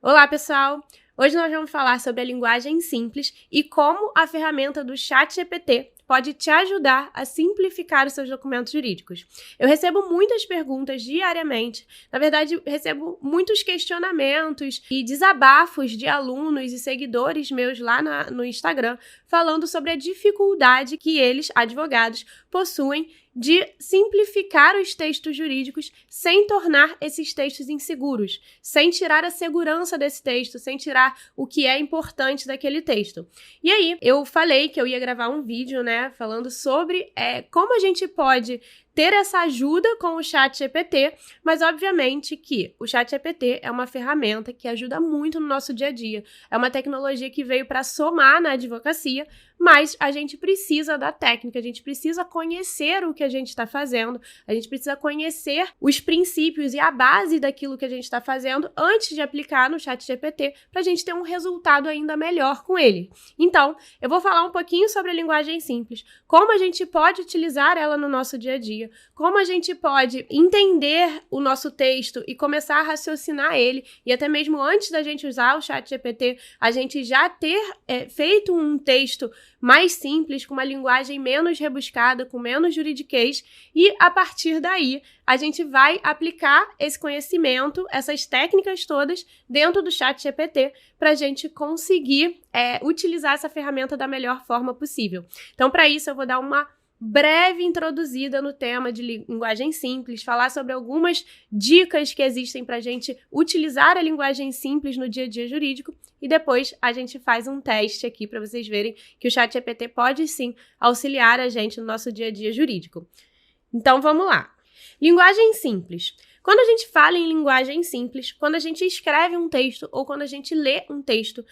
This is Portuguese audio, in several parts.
Olá, pessoal! Hoje nós vamos falar sobre a linguagem simples e como a ferramenta do ChatGPT pode te ajudar a simplificar os seus documentos jurídicos. Eu recebo muitas perguntas diariamente, na verdade, recebo muitos questionamentos e desabafos de alunos e seguidores meus lá no Instagram, falando sobre a dificuldade que eles, advogados, possuem de simplificar os textos jurídicos sem tornar esses textos inseguros, sem tirar a segurança desse texto, sem tirar o que é importante daquele texto. E aí, eu falei que eu ia gravar um vídeo, falando sobre como a gente pode ter essa ajuda com o ChatGPT, mas obviamente que o ChatGPT é uma ferramenta que ajuda muito no nosso dia a dia. É uma tecnologia que veio para somar na advocacia, mas a gente precisa da técnica, a gente precisa conhecer o que a gente está fazendo, a gente precisa conhecer os princípios e a base daquilo que a gente está fazendo antes de aplicar no ChatGPT para a gente ter um resultado ainda melhor com ele. Então, eu vou falar um pouquinho sobre a linguagem simples, como a gente pode utilizar ela no nosso dia a dia, como a gente pode entender o nosso texto e começar a raciocinar ele, e até mesmo antes da gente usar o ChatGPT, a gente já ter feito um texto mais simples, com uma linguagem menos rebuscada, com menos juridiquês, e a partir daí a gente vai aplicar esse conhecimento, essas técnicas todas dentro do ChatGPT para a gente conseguir utilizar essa ferramenta da melhor forma possível. Então, para isso, eu vou dar uma breve introduzida no tema de linguagem simples, falar sobre algumas dicas que existem para a gente utilizar a linguagem simples no dia a dia jurídico e depois a gente faz um teste aqui para vocês verem que o ChatGPT pode sim auxiliar a gente no nosso dia a dia jurídico. Então vamos lá. Linguagem simples. Quando a gente fala em linguagem simples, quando a gente escreve um texto ou quando a gente lê um texto,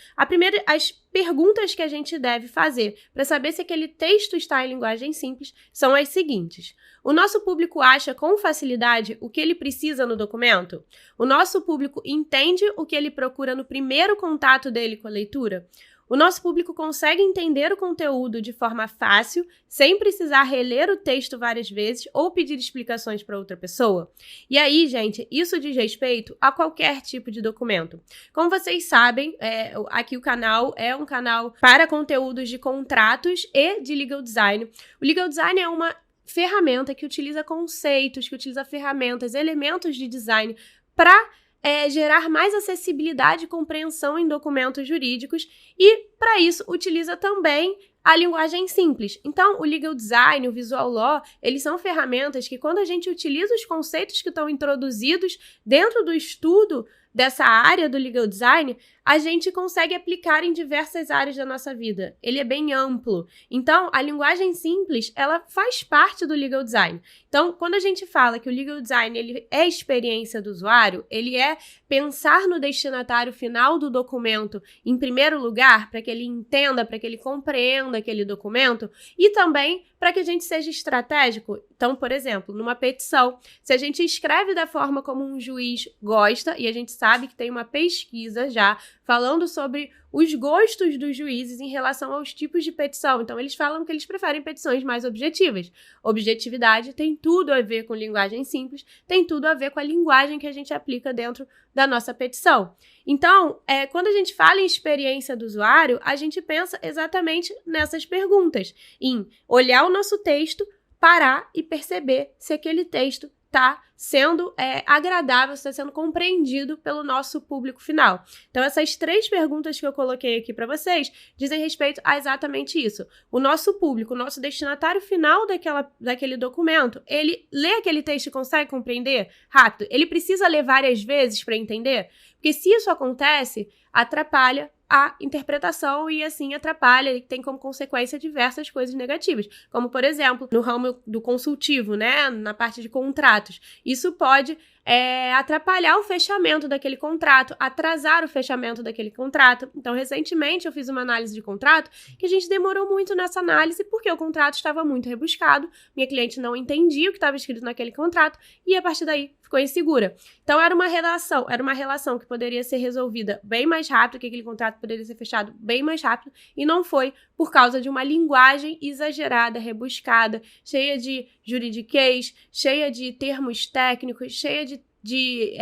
as perguntas que a gente deve fazer para saber se aquele texto está em linguagem simples são as seguintes. O nosso público acha com facilidade o que ele precisa no documento? O nosso público entende o que ele procura no primeiro contato dele com a leitura? O nosso público consegue entender o conteúdo de forma fácil, sem precisar reler o texto várias vezes ou pedir explicações para outra pessoa? E aí, gente, isso diz respeito a qualquer tipo de documento. Como vocês sabem, aqui o canal é um canal para conteúdos de contratos e de legal design. O legal design é uma ferramenta que utiliza conceitos, que utiliza ferramentas, elementos de design para gerar mais acessibilidade e compreensão em documentos jurídicos e, para isso, utiliza também a linguagem simples. Então, o legal design, o visual law, eles são ferramentas que, quando a gente utiliza os conceitos que estão introduzidos dentro do estudo dessa área do legal design, a gente consegue aplicar em diversas áreas da nossa vida. Ele é bem amplo. Então, a linguagem simples, ela faz parte do legal design. Então, quando a gente fala que o legal design ele é experiência do usuário, ele é pensar no destinatário final do documento em primeiro lugar, para que ele entenda, para que ele compreenda aquele documento, e também para que a gente seja estratégico. Então, por exemplo, numa petição, se a gente escreve da forma como um juiz gosta, e a gente sabe que tem uma pesquisa já falando sobre os gostos dos juízes em relação aos tipos de petição. Então, eles falam que eles preferem petições mais objetivas. Objetividade tem tudo a ver com linguagem simples, tem tudo a ver com a linguagem que a gente aplica dentro da nossa petição. Então, quando a gente fala em experiência do usuário, a gente pensa exatamente nessas perguntas, em olhar o nosso texto, parar e perceber se aquele texto está sendo agradável, está sendo compreendido pelo nosso público final. Então, essas 3 perguntas que eu coloquei aqui para vocês dizem respeito a exatamente isso. O nosso público, o nosso destinatário final daquele documento, ele lê aquele texto e consegue compreender rápido? Ele precisa ler várias vezes para entender? Porque se isso acontece, atrapalha a interpretação e, assim, atrapalha e tem como consequência diversas coisas negativas. Como, por exemplo, no ramo do consultivo, na parte de contratos. Isso pode atrapalhar o fechamento daquele contrato, atrasar o fechamento daquele contrato. Então, recentemente, eu fiz uma análise de contrato que a gente demorou muito nessa análise porque o contrato estava muito rebuscado, minha cliente não entendia o que estava escrito naquele contrato e, a partir daí, ficou insegura. Então, era uma relação que poderia ser resolvida bem mais rápido, que aquele contrato poderia ser fechado bem mais rápido, e não foi por causa de uma linguagem exagerada, rebuscada, cheia de juridiquês, cheia de termos técnicos, cheia de de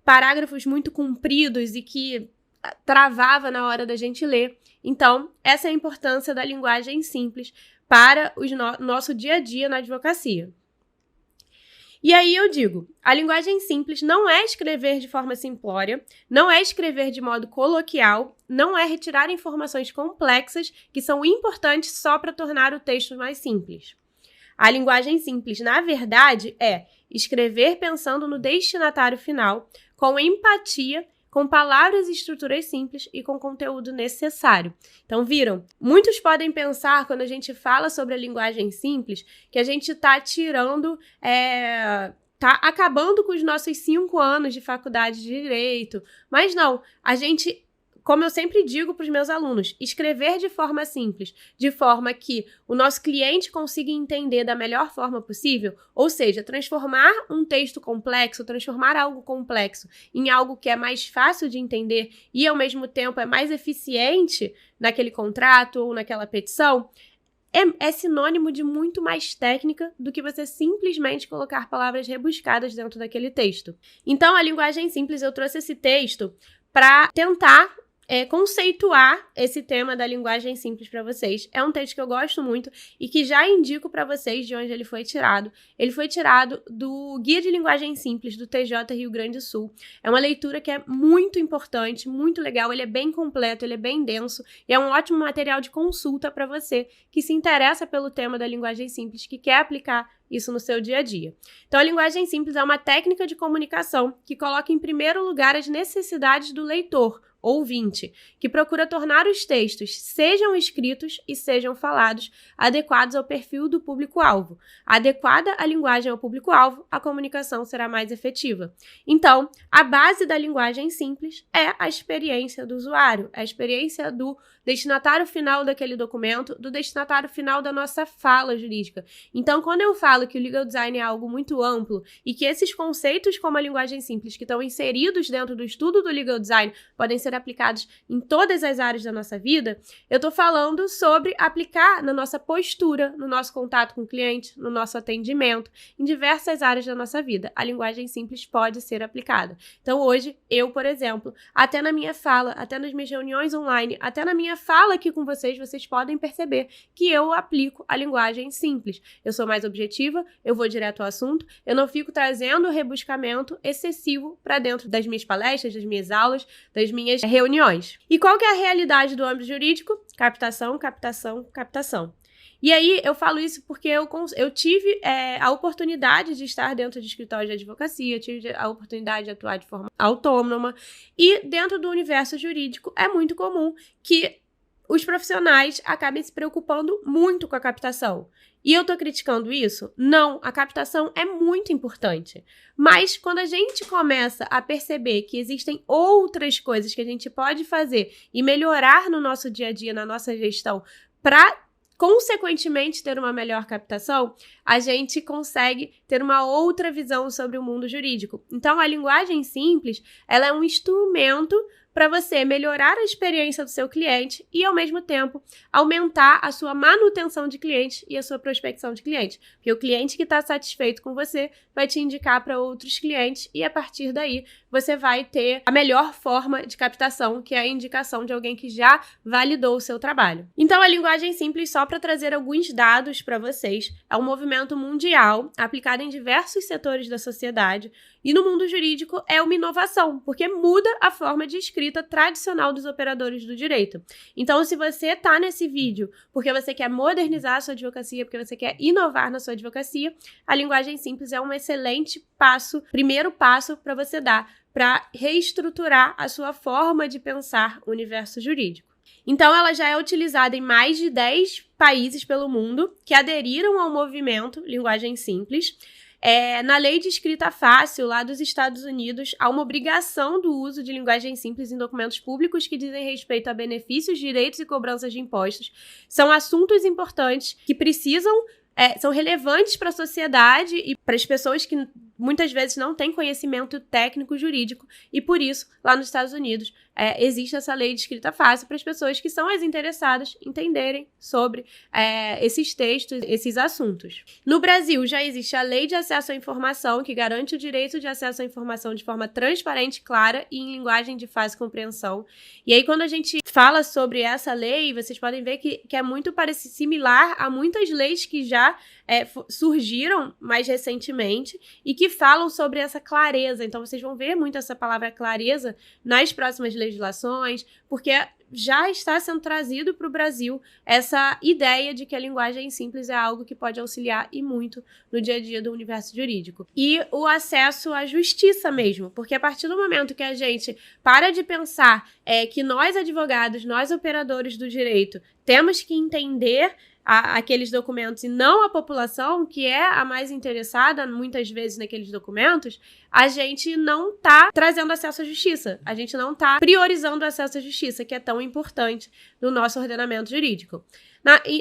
parágrafos muito compridos e que travava na hora da gente ler. Então, essa é a importância da linguagem simples para o nosso dia a dia na advocacia. E aí eu digo, a linguagem simples não é escrever de forma simplória, não é escrever de modo coloquial, não é retirar informações complexas que são importantes só para tornar o texto mais simples. A linguagem simples, na verdade, é escrever pensando no destinatário final, com empatia, com palavras e estruturas simples e com conteúdo necessário. Então, viram? Muitos podem pensar, quando a gente fala sobre a linguagem simples, que a gente está tirando, tá acabando com os nossos 5 anos de faculdade de Direito. Mas não, a gente, como eu sempre digo para os meus alunos, escrever de forma simples, de forma que o nosso cliente consiga entender da melhor forma possível, ou seja, transformar um texto complexo, transformar algo complexo em algo que é mais fácil de entender e, ao mesmo tempo, é mais eficiente naquele contrato ou naquela petição, é sinônimo de muito mais técnica do que você simplesmente colocar palavras rebuscadas dentro daquele texto. Então, a linguagem simples, eu trouxe esse texto para tentar conceituar esse tema da linguagem simples para vocês. É um texto que eu gosto muito e que já indico para vocês de onde ele foi tirado. Ele foi tirado do Guia de Linguagem Simples do TJ Rio Grande do Sul. É uma leitura que é muito importante, muito legal, ele é bem completo, ele é bem denso e é um ótimo material de consulta para você que se interessa pelo tema da linguagem simples, que quer aplicar isso no seu dia a dia. Então, a linguagem simples é uma técnica de comunicação que coloca em primeiro lugar as necessidades do leitor, ouvinte, que procura tornar os textos, sejam escritos e sejam falados, adequados ao perfil do público-alvo. Adequada a linguagem ao público-alvo, a comunicação será mais efetiva. Então, a base da linguagem simples é a experiência do usuário, a experiência do destinatário final daquele documento, do destinatário final da nossa fala jurídica. Então, quando eu falo que o legal design é algo muito amplo e que esses conceitos como a linguagem simples que estão inseridos dentro do estudo do legal design podem ser aplicados em todas as áreas da nossa vida, eu estou falando sobre aplicar na nossa postura, no nosso contato com o cliente, no nosso atendimento, em diversas áreas da nossa vida. A linguagem simples pode ser aplicada. Então, hoje, eu, por exemplo, até na minha fala, até nas minhas reuniões online, até na minha fala aqui com vocês, vocês podem perceber que eu aplico a linguagem simples. Eu sou mais objetiva, eu vou direto ao assunto, eu não fico trazendo rebuscamento excessivo para dentro das minhas palestras, das minhas aulas, das minhas reuniões. E qual que é a realidade do âmbito jurídico? Captação, captação, captação. E aí, eu falo isso porque eu tive a oportunidade de estar dentro de escritório de advocacia, tive a oportunidade de atuar de forma autônoma, e dentro do universo jurídico é muito comum que os profissionais acabem se preocupando muito com a captação. E eu tô criticando isso? Não, a captação é muito importante. Mas quando a gente começa a perceber que existem outras coisas que a gente pode fazer e melhorar no nosso dia a dia, na nossa gestão, para consequentemente ter uma melhor captação, a gente consegue ter uma outra visão sobre o mundo jurídico. Então, a linguagem simples, ela é um instrumento para você melhorar a experiência do seu cliente e, ao mesmo tempo, aumentar a sua manutenção de cliente e a sua prospecção de cliente. Porque o cliente que está satisfeito com você vai te indicar para outros clientes e, a partir daí, você vai ter a melhor forma de captação, que é a indicação de alguém que já validou o seu trabalho. Então, a linguagem simples, só para trazer alguns dados para vocês, é um movimento mundial aplicado em diversos setores da sociedade e no mundo jurídico é uma inovação, porque muda a forma de escrita tradicional dos operadores do direito. Então, se você está nesse vídeo porque você quer modernizar a sua advocacia, porque você quer inovar na sua advocacia, a linguagem simples é um excelente primeiro passo para você dar para reestruturar a sua forma de pensar o universo jurídico. Então, ela já é utilizada em mais de 10 países pelo mundo que aderiram ao movimento Linguagem Simples. Na lei de escrita fácil, lá dos Estados Unidos, há uma obrigação do uso de linguagem simples em documentos públicos que dizem respeito a benefícios, direitos e cobranças de impostos. São assuntos importantes que são relevantes para a sociedade e para as pessoas que muitas vezes não têm conhecimento técnico jurídico e, por isso, lá nos Estados Unidos, existe essa lei de escrita fácil para as pessoas que são as interessadas entenderem sobre esses textos, esses assuntos. No Brasil, já existe a Lei de Acesso à Informação, que garante o direito de acesso à informação de forma transparente, clara e em linguagem de fácil compreensão. E aí, quando a gente fala sobre essa lei, vocês podem ver que é muito similar a muitas leis que já surgiram mais recentemente e que falam sobre essa clareza. Então, vocês vão ver muito essa palavra clareza nas próximas legislações, porque já está sendo trazido para o Brasil essa ideia de que a linguagem simples é algo que pode auxiliar e muito no dia a dia do universo jurídico. E o acesso à justiça mesmo, porque a partir do momento que a gente para de pensar que nós advogados, nós operadores do direito, temos que entender aqueles documentos e não a população, que é a mais interessada muitas vezes naqueles documentos, a gente não está trazendo acesso à justiça, a gente não está priorizando o acesso à justiça, que é tão importante no nosso ordenamento jurídico.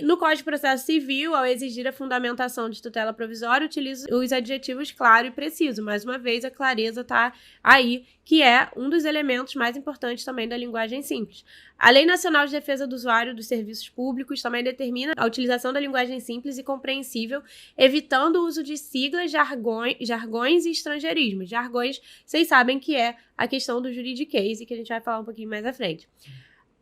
No Código de Processo Civil, ao exigir a fundamentação de tutela provisória, utiliza os adjetivos claro e preciso. Mais uma vez, a clareza está aí, que é um dos elementos mais importantes também da linguagem simples. A Lei Nacional de Defesa do Usuário dos Serviços Públicos também determina a utilização da linguagem simples e compreensível, evitando o uso de siglas, jargões e estrangeirismos. Jargões, vocês sabem que é a questão do juridiquês, que a gente vai falar um pouquinho mais à frente.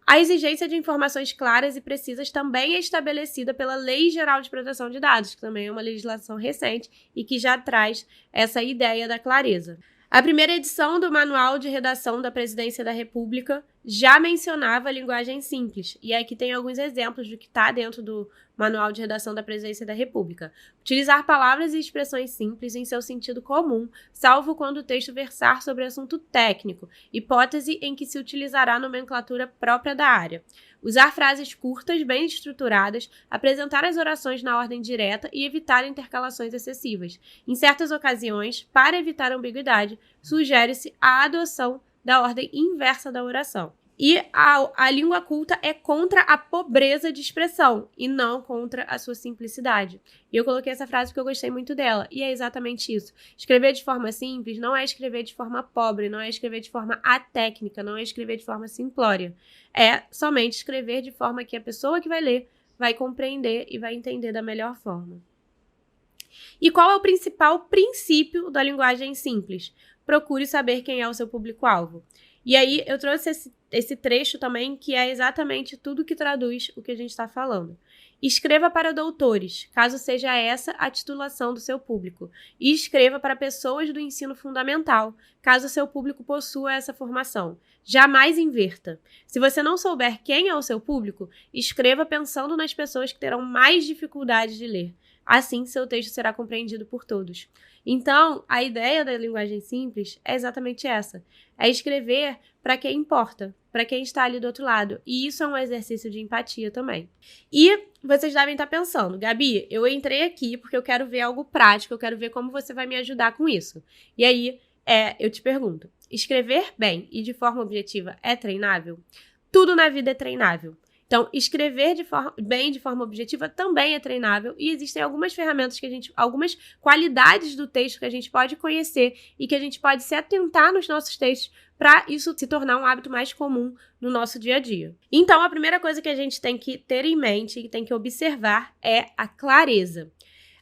A exigência de informações claras e precisas também é estabelecida pela Lei Geral de Proteção de Dados, que também é uma legislação recente e que já traz essa ideia da clareza. A primeira edição do Manual de Redação da Presidência da República já mencionava a linguagem simples, e aqui tem alguns exemplos do que está dentro do Manual de Redação da Presidência da República. Utilizar palavras e expressões simples em seu sentido comum, salvo quando o texto versar sobre assunto técnico, hipótese em que se utilizará a nomenclatura própria da área. Usar frases curtas, bem estruturadas, apresentar as orações na ordem direta e evitar intercalações excessivas. Em certas ocasiões, para evitar ambiguidade, sugere-se a adoção da ordem inversa da oração. E a língua culta é contra a pobreza de expressão e não contra a sua simplicidade. E eu coloquei essa frase porque eu gostei muito dela. E é exatamente isso. Escrever de forma simples não é escrever de forma pobre, não é escrever de forma atécnica, não é escrever de forma simplória. É somente escrever de forma que a pessoa que vai ler vai compreender e vai entender da melhor forma. E qual é o principal princípio da linguagem simples? Procure saber quem é o seu público-alvo. E aí eu trouxe esse trecho também, que é exatamente tudo que traduz o que a gente está falando. Escreva para doutores, caso seja essa a titulação do seu público. E escreva para pessoas do ensino fundamental, caso seu público possua essa formação. Jamais inverta. Se você não souber quem é o seu público, escreva pensando nas pessoas que terão mais dificuldade de ler. Assim, seu texto será compreendido por todos. Então, a ideia da linguagem simples é exatamente essa. É escrever para quem importa, para quem está ali do outro lado. E isso é um exercício de empatia também. E vocês devem estar pensando, Gabi, eu entrei aqui porque eu quero ver algo prático, eu quero ver como você vai me ajudar com isso. E aí, eu te pergunto, escrever bem e de forma objetiva é treinável? Tudo na vida é treinável. Então, escrever bem de forma objetiva também é treinável e existem algumas ferramentas algumas qualidades do texto que a gente pode conhecer e que a gente pode se atentar nos nossos textos para isso se tornar um hábito mais comum no nosso dia a dia. Então, a primeira coisa que a gente tem que ter em mente e tem que observar é a clareza.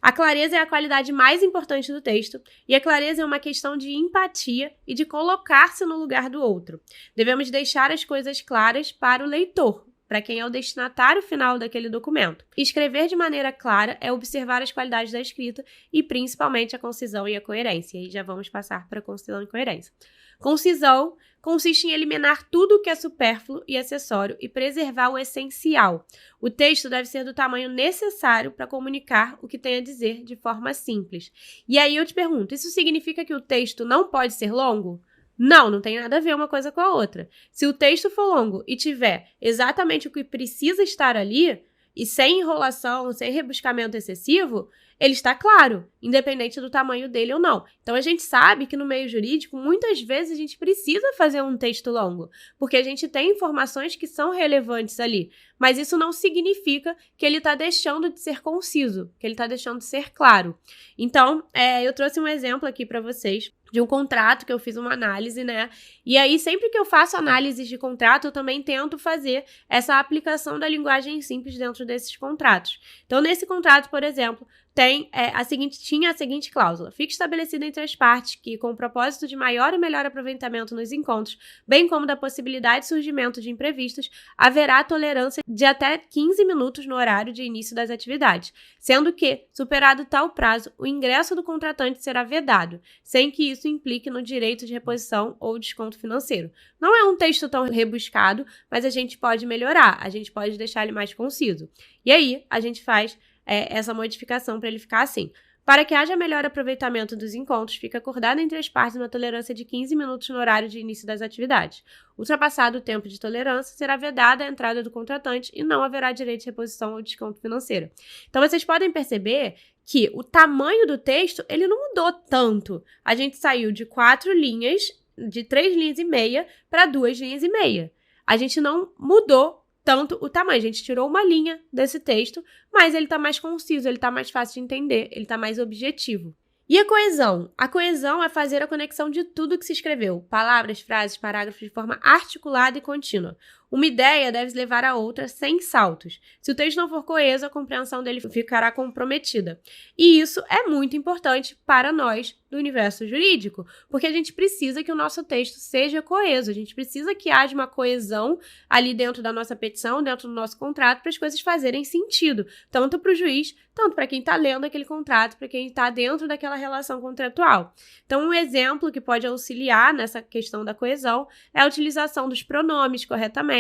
A clareza é a qualidade mais importante do texto, e a clareza é uma questão de empatia e de colocar-se no lugar do outro. Devemos deixar as coisas claras para o leitor, para quem é o destinatário final daquele documento. Escrever de maneira clara é observar as qualidades da escrita e principalmente a concisão e a coerência. E aí já vamos passar para a concisão e coerência. Concisão consiste em eliminar tudo o que é supérfluo e acessório e preservar o essencial. O texto deve ser do tamanho necessário para comunicar o que tem a dizer de forma simples. E aí eu te pergunto, isso significa que o texto não pode ser longo? Não, não tem nada a ver uma coisa com a outra. Se o texto for longo e tiver exatamente o que precisa estar ali, e sem enrolação, sem rebuscamento excessivo, ele está claro, independente do tamanho dele ou não. Então, a gente sabe que no meio jurídico, muitas vezes a gente precisa fazer um texto longo, porque a gente tem informações que são relevantes ali, mas isso não significa que ele está deixando de ser conciso, que ele está deixando de ser claro. Então, eu trouxe um exemplo aqui para vocês. de um contrato que eu fiz uma análise, né? E aí, sempre que eu faço análises de contrato, eu também tento fazer essa aplicação da linguagem simples dentro desses contratos. Então, nesse contrato, por exemplo, tinha a seguinte cláusula: fica estabelecida entre as partes que, com o propósito de maior e melhor aproveitamento nos encontros, bem como da possibilidade de surgimento de imprevistos, haverá tolerância de até 15 minutos no horário de início das atividades, sendo que, superado tal prazo, o ingresso do contratante será vedado, sem que isso implique no direito de reposição ou desconto financeiro. Não é um texto tão rebuscado, mas a gente pode melhorar, a gente pode deixar ele mais conciso. E aí, a gente faz essa modificação para ele ficar assim: para que haja melhor aproveitamento dos encontros, fica acordado entre as partes uma tolerância de 15 minutos no horário de início das atividades. Ultrapassado o tempo de tolerância, será vedada a entrada do contratante e não haverá direito de reposição ou desconto financeiro. Então, vocês podem perceber que o tamanho do texto, ele não mudou tanto. A gente saiu de 4 linhas, de 3 linhas e meia, para 2 linhas e meia. A gente não mudou tanto o tamanho. A gente tirou uma linha desse texto, mas ele está mais conciso, ele está mais fácil de entender, ele está mais objetivo. E a coesão? A coesão é fazer a conexão de tudo que se escreveu, palavras, frases, parágrafos, de forma articulada e contínua. Uma ideia deve levar a outra sem saltos. Se o texto não for coeso, a compreensão dele ficará comprometida. E isso é muito importante para nós do universo jurídico, porque a gente precisa que o nosso texto seja coeso, a gente precisa que haja uma coesão ali dentro da nossa petição, dentro do nosso contrato, para as coisas fazerem sentido, tanto para o juiz, tanto para quem está lendo aquele contrato, para quem está dentro daquela relação contratual. Então, um exemplo que pode auxiliar nessa questão da coesão é a utilização dos pronomes corretamente,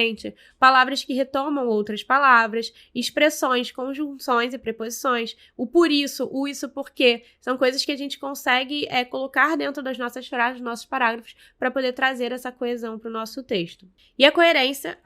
palavras que retomam outras palavras, expressões, conjunções e preposições, o por isso, o isso porque, são coisas que a gente consegue colocar dentro das nossas frases, dos nossos parágrafos, para poder trazer essa coesão para o nosso texto. E a coerência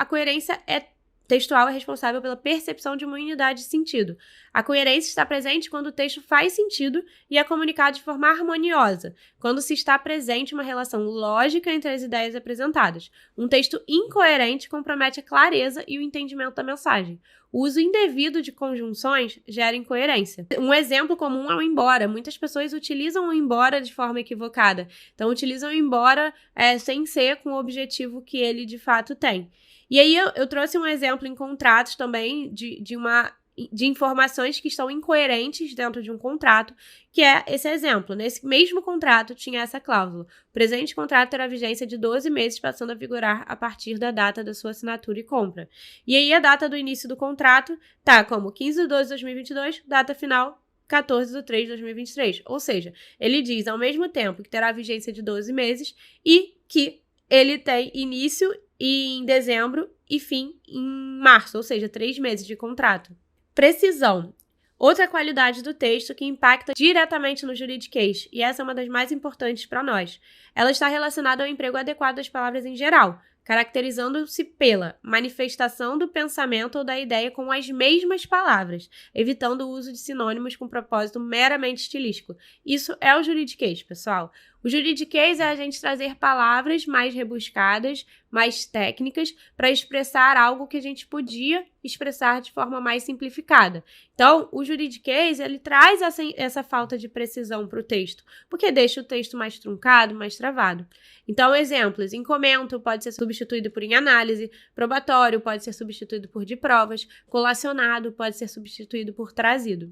textual é responsável pela percepção de uma unidade de sentido. A coerência está presente quando o texto faz sentido e é comunicado de forma harmoniosa, quando se está presente uma relação lógica entre as ideias apresentadas. Um texto incoerente compromete a clareza e o entendimento da mensagem. O uso indevido de conjunções gera incoerência. Um exemplo comum é o embora. Muitas pessoas utilizam o embora de forma equivocada. Então, utilizam o embora sem ser com o objetivo que ele de fato tem. E aí eu trouxe um exemplo em contratos também de informações que estão incoerentes dentro de um contrato, que é esse exemplo. Nesse mesmo contrato tinha essa cláusula: o presente contrato terá vigência de 12 meses, passando a vigorar a partir da data da sua assinatura e compra. E aí a data do início do contrato tá como 15/12/2022, data final 14/3/2023. Ou seja, ele diz ao mesmo tempo que terá vigência de 12 meses e que ele tem início em dezembro e fim em março, ou seja, 3 meses de contrato. Precisão. Outra qualidade do texto que impacta diretamente no juridiquês, e essa é uma das mais importantes para nós. Ela está relacionada ao emprego adequado das palavras em geral, caracterizando-se pela manifestação do pensamento ou da ideia com as mesmas palavras, evitando o uso de sinônimos com propósito meramente estilístico. Isso é o juridiquês, pessoal. O juridiquês é a gente trazer palavras mais rebuscadas, mais técnicas, para expressar algo que a gente podia expressar de forma mais simplificada. Então, o juridiquês, ele traz essa falta de precisão para o texto, porque deixa o texto mais truncado, mais travado. Então, exemplos: incomento pode ser substituído por em análise, probatório pode ser substituído por de provas, colacionado pode ser substituído por trazido.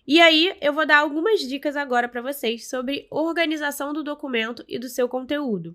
E aí, eu vou dar algumas dicas agora para vocês sobre organização do documento e do seu conteúdo.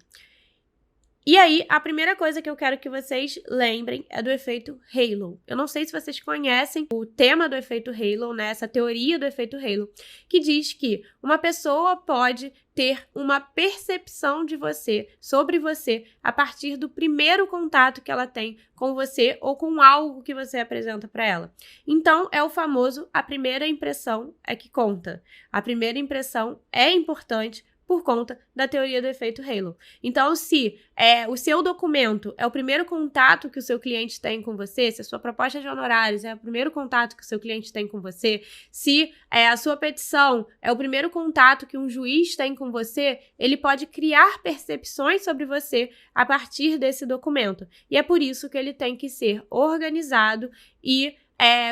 E aí, a primeira coisa que eu quero que vocês lembrem é do efeito Halo. Eu não sei se vocês conhecem o tema do efeito Halo, né? Essa teoria do efeito Halo, que diz que uma pessoa pode ter uma percepção de você, sobre você, a partir do primeiro contato que ela tem com você ou com algo que você apresenta para ela. Então, é o famoso: a primeira impressão é que conta. A primeira impressão é importante por conta da teoria do efeito Halo. Então, se o seu documento é o primeiro contato que o seu cliente tem com você, se a sua proposta de honorários é o primeiro contato que o seu cliente tem com você, se a sua petição é o primeiro contato que um juiz tem com você, ele pode criar percepções sobre você a partir desse documento. E é por isso que ele tem que ser organizado e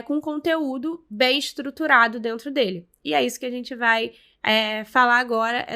com conteúdo bem estruturado dentro dele. E é isso que a gente vai falar agora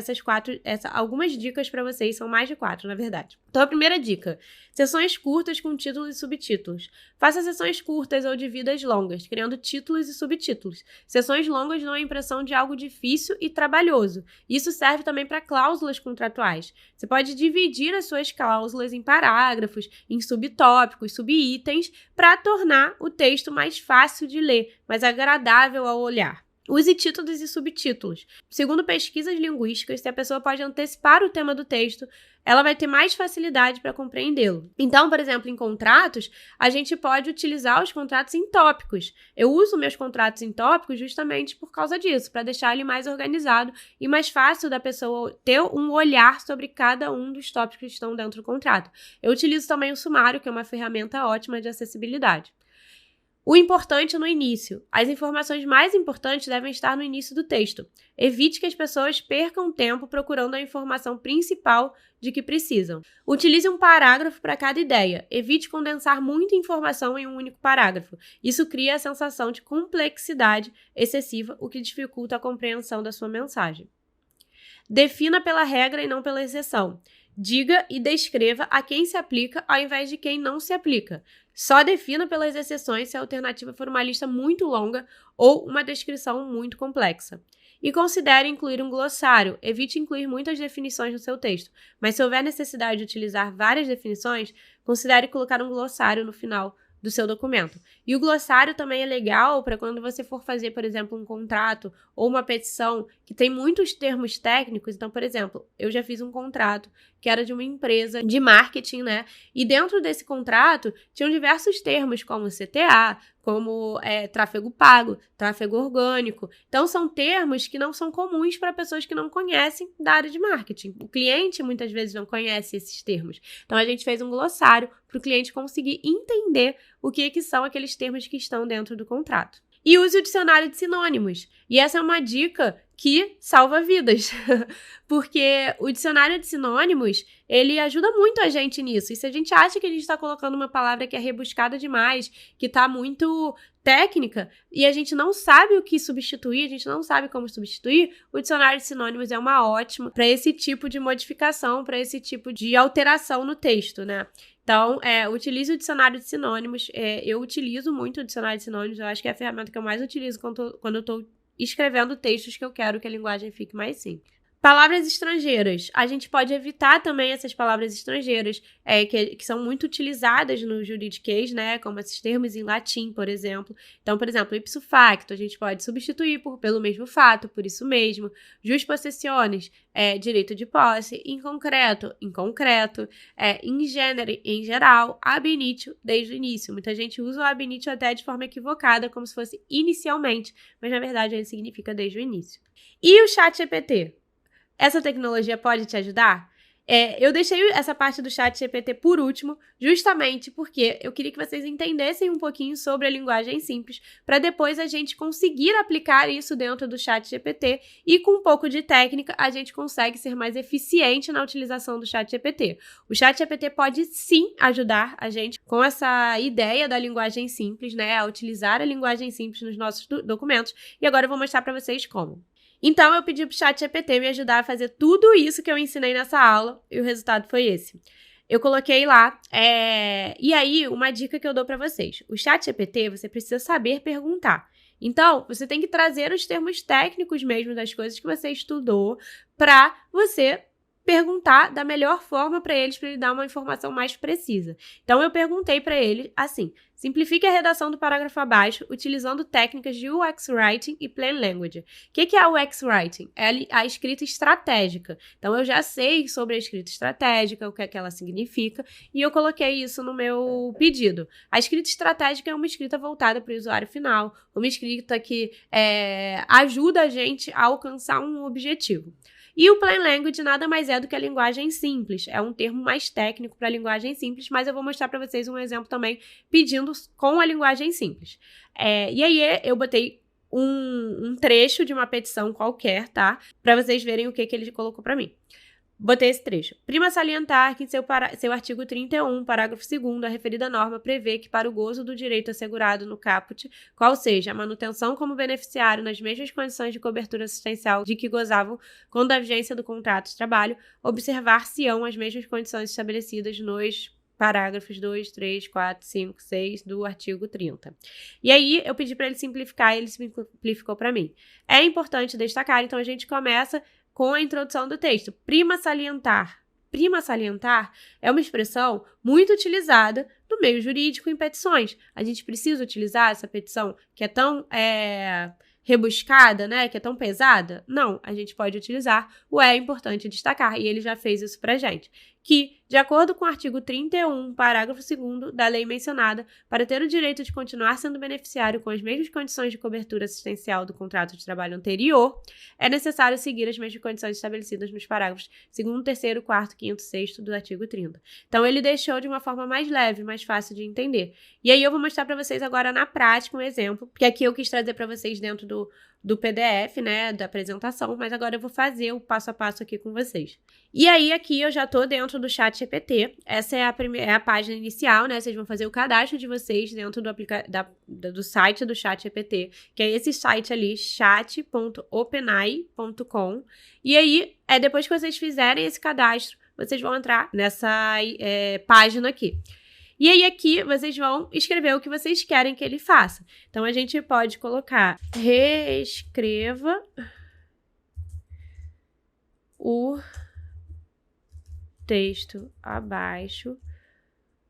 algumas dicas para vocês, são mais de 4, na verdade. Então, a primeira dica: sessões curtas com títulos e subtítulos. Faça sessões curtas ou de vidas longas, criando títulos e subtítulos. Sessões longas dão a impressão de algo difícil e trabalhoso. Isso serve também para cláusulas contratuais. Você pode dividir as suas cláusulas em parágrafos, em subtópicos, subitens, para tornar o texto mais fácil de ler, mais agradável ao olhar. Use títulos e subtítulos. Segundo pesquisas linguísticas, se a pessoa pode antecipar o tema do texto, ela vai ter mais facilidade para compreendê-lo. Então, por exemplo, em contratos, a gente pode utilizar os contratos em tópicos. Eu uso meus contratos em tópicos justamente por causa disso, para deixar ele mais organizado e mais fácil da pessoa ter um olhar sobre cada um dos tópicos que estão dentro do contrato. Eu utilizo também o sumário, que é uma ferramenta ótima de acessibilidade. O importante no início. As informações mais importantes devem estar no início do texto. Evite que as pessoas percam tempo procurando a informação principal de que precisam. Utilize um parágrafo para cada ideia. Evite condensar muita informação em um único parágrafo. Isso cria a sensação de complexidade excessiva, o que dificulta a compreensão da sua mensagem. Defina pela regra e não pela exceção. Diga e descreva a quem se aplica ao invés de quem não se aplica. Só defina pelas exceções se a alternativa for uma lista muito longa ou uma descrição muito complexa. E considere incluir um glossário. Evite incluir muitas definições no seu texto, mas se houver necessidade de utilizar várias definições, considere colocar um glossário no final do seu documento. E o glossário também é legal para quando você for fazer, por exemplo, um contrato ou uma petição que tem muitos termos técnicos. Então, por exemplo, eu já fiz um contrato que era de uma empresa de marketing, né? E dentro desse contrato tinham diversos termos como CTA, como tráfego pago, tráfego orgânico. Então, são termos que não são comuns para pessoas que não conhecem da área de marketing. O cliente, muitas vezes, não conhece esses termos. Então, a gente fez um glossário para o cliente conseguir entender o que são aqueles termos que estão dentro do contrato. E use o dicionário de sinônimos. E essa é uma dica que salva vidas, porque o dicionário de sinônimos, ele ajuda muito a gente nisso. E se a gente acha que a gente está colocando uma palavra que é rebuscada demais, que está muito técnica, e a gente não sabe o que substituir, a gente não sabe como substituir, o dicionário de sinônimos é uma ótima para esse tipo de modificação, para esse tipo de alteração no texto, né? Então, utilize o dicionário de sinônimos. Eu utilizo muito o dicionário de sinônimos, eu acho que é a ferramenta que eu mais utilizo quando eu estou escrevendo textos que eu quero que a linguagem fique mais simples. Palavras estrangeiras. A gente pode evitar também essas palavras estrangeiras que são muito utilizadas no juridiquês, né? Como esses termos em latim, por exemplo. Então, por exemplo, ipso facto, a gente pode substituir pelo mesmo fato, por isso mesmo. Jus possessionis, direito de posse. Em concreto, in genere, em geral. Ab initio, desde o início. Muita gente usa o ab initio até de forma equivocada, como se fosse inicialmente, mas na verdade ele significa desde o início. E o ChatGPT? Essa tecnologia pode te ajudar? Eu deixei essa parte do ChatGPT por último, justamente porque eu queria que vocês entendessem um pouquinho sobre a linguagem simples, para depois a gente conseguir aplicar isso dentro do ChatGPT e com um pouco de técnica a gente consegue ser mais eficiente na utilização do ChatGPT. O ChatGPT pode sim ajudar a gente com essa ideia da linguagem simples, né, a utilizar a linguagem simples nos nossos documentos, e agora eu vou mostrar para vocês como. Então, eu pedi para o ChatGPT me ajudar a fazer tudo isso que eu ensinei nessa aula, e o resultado foi esse. Eu coloquei lá, e aí, uma dica que eu dou para vocês. O ChatGPT, você precisa saber perguntar. Então, você tem que trazer os termos técnicos mesmo das coisas que você estudou para você perguntar da melhor forma para ele dar uma informação mais precisa. Então, eu perguntei para ele assim: simplifique a redação do parágrafo abaixo utilizando técnicas de UX Writing e Plain Language. O que é UX Writing? É a escrita estratégica. Então, eu já sei sobre a escrita estratégica, o que é que ela significa, e eu coloquei isso no meu pedido. A escrita estratégica é uma escrita voltada para o usuário final, uma escrita que ajuda a gente a alcançar um objetivo. E o Plain Language nada mais é do que a linguagem simples. É um termo mais técnico para a linguagem simples, mas eu vou mostrar para vocês um exemplo também pedindo com a linguagem simples. E aí eu botei um trecho de uma petição qualquer, tá? Para vocês verem o que ele colocou para mim. Botei esse trecho. Prima salientar que em seu artigo 31, parágrafo 2º, a referida norma prevê que para o gozo do direito assegurado no caput, qual seja a manutenção como beneficiário nas mesmas condições de cobertura assistencial de que gozavam quando a vigência do contrato de trabalho, observar-se-ão as mesmas condições estabelecidas nos parágrafos 2, 3, 4, 5, 6 do artigo 30. E aí, eu pedi para ele simplificar e ele simplificou para mim. É importante destacar, então a gente começa com a introdução do texto. Prima salientar. Prima salientar é uma expressão muito utilizada no meio jurídico em petições. A gente precisa utilizar essa petição que é tão rebuscada, né, que é tão pesada? Não, a gente pode utilizar o é importante destacar, e ele já fez isso pra gente. Que, de acordo com o artigo 31, parágrafo 2º da lei mencionada, para ter o direito de continuar sendo beneficiário com as mesmas condições de cobertura assistencial do contrato de trabalho anterior, é necessário seguir as mesmas condições estabelecidas nos parágrafos 2º, 3º, 4º, 5º, 6º do artigo 30. Então, ele deixou de uma forma mais leve, mais fácil de entender. E aí, eu vou mostrar para vocês agora na prática um exemplo, porque aqui eu quis trazer para vocês dentro do PDF, né, da apresentação, mas agora eu vou fazer o passo a passo aqui com vocês. E aí, aqui eu já tô dentro do ChatGPT. Essa é a página inicial, né? Vocês vão fazer o cadastro de vocês dentro do site do ChatGPT, que é esse site ali, chat.openai.com. E aí, depois que vocês fizerem esse cadastro, vocês vão entrar nessa página aqui. E aí, aqui, vocês vão escrever o que vocês querem que ele faça. Então, a gente pode colocar: reescreva o texto abaixo,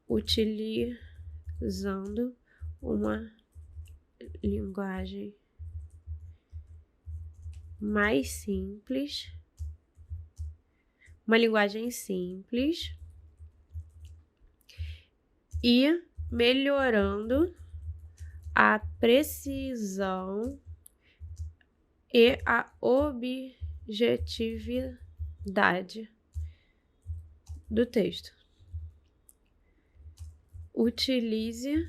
utilizando uma linguagem mais simples, e melhorando a precisão e a objetividade do texto. Utilize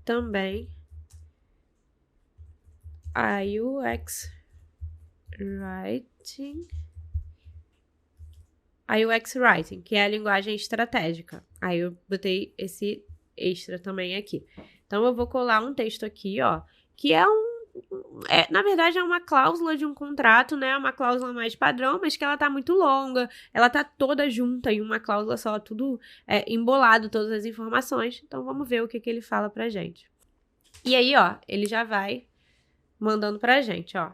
também a UX Writing, que é a linguagem estratégica. Aí eu botei esse extra também aqui. Então, eu vou colar um texto aqui, ó, que na verdade, é uma cláusula de um contrato, né? Uma cláusula mais padrão, mas que ela tá muito longa, ela tá toda junta em uma cláusula só, tudo embolado, todas as informações. Então, vamos ver o que ele fala pra gente. E aí, ó, ele já vai mandando pra gente, ó.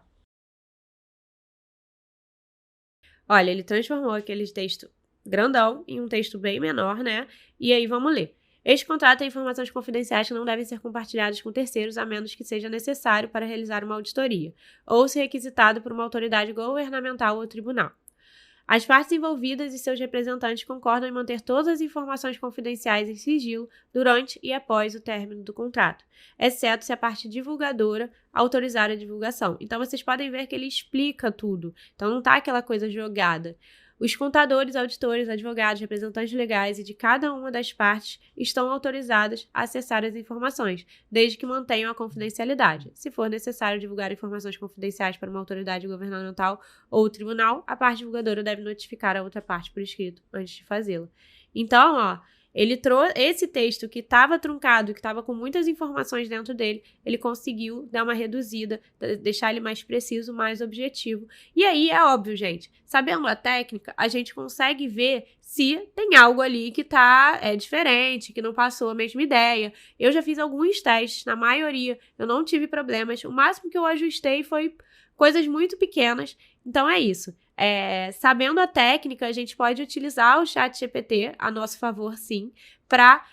Olha, ele transformou aquele texto grandão em um texto bem menor, né? E aí, vamos ler. Este contrato tem informações confidenciais que não devem ser compartilhadas com terceiros, a menos que seja necessário para realizar uma auditoria, ou se requisitado por uma autoridade governamental ou tribunal. As partes envolvidas e seus representantes concordam em manter todas as informações confidenciais em sigilo durante e após o término do contrato, exceto se a parte divulgadora autorizar a divulgação. Então, vocês podem ver que ele explica tudo. Então, não tá aquela coisa jogada. Os contadores, auditores, advogados, representantes legais e de cada uma das partes estão autorizados a acessar as informações, desde que mantenham a confidencialidade. Se for necessário divulgar informações confidenciais para uma autoridade governamental ou tribunal, a parte divulgadora deve notificar a outra parte por escrito antes de fazê-lo. Então, ó, ele trouxe esse texto que estava truncado, que estava com muitas informações dentro dele, ele conseguiu dar uma reduzida, deixar ele mais preciso, mais objetivo. E aí é óbvio, gente, sabendo a técnica, a gente consegue ver se tem algo ali que tá diferente, que não passou a mesma ideia. Eu já fiz alguns testes, na maioria eu não tive problemas. O máximo que eu ajustei foi coisas muito pequenas. Então é isso. Sabendo a técnica, a gente pode utilizar o ChatGPT a nosso favor, sim, para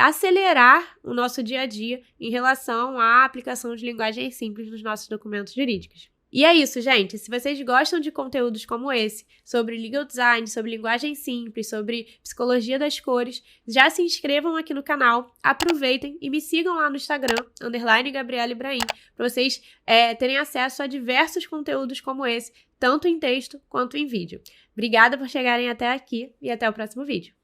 acelerar o nosso dia a dia em relação à aplicação de linguagem simples nos nossos documentos jurídicos. E é isso, gente. Se vocês gostam de conteúdos como esse, sobre legal design, sobre linguagem simples, sobre psicologia das cores, já se inscrevam aqui no canal, aproveitem e me sigam lá no Instagram, _Gabriela Ibrahim, para vocês terem acesso a diversos conteúdos como esse, tanto em texto quanto em vídeo. Obrigada por chegarem até aqui e até o próximo vídeo.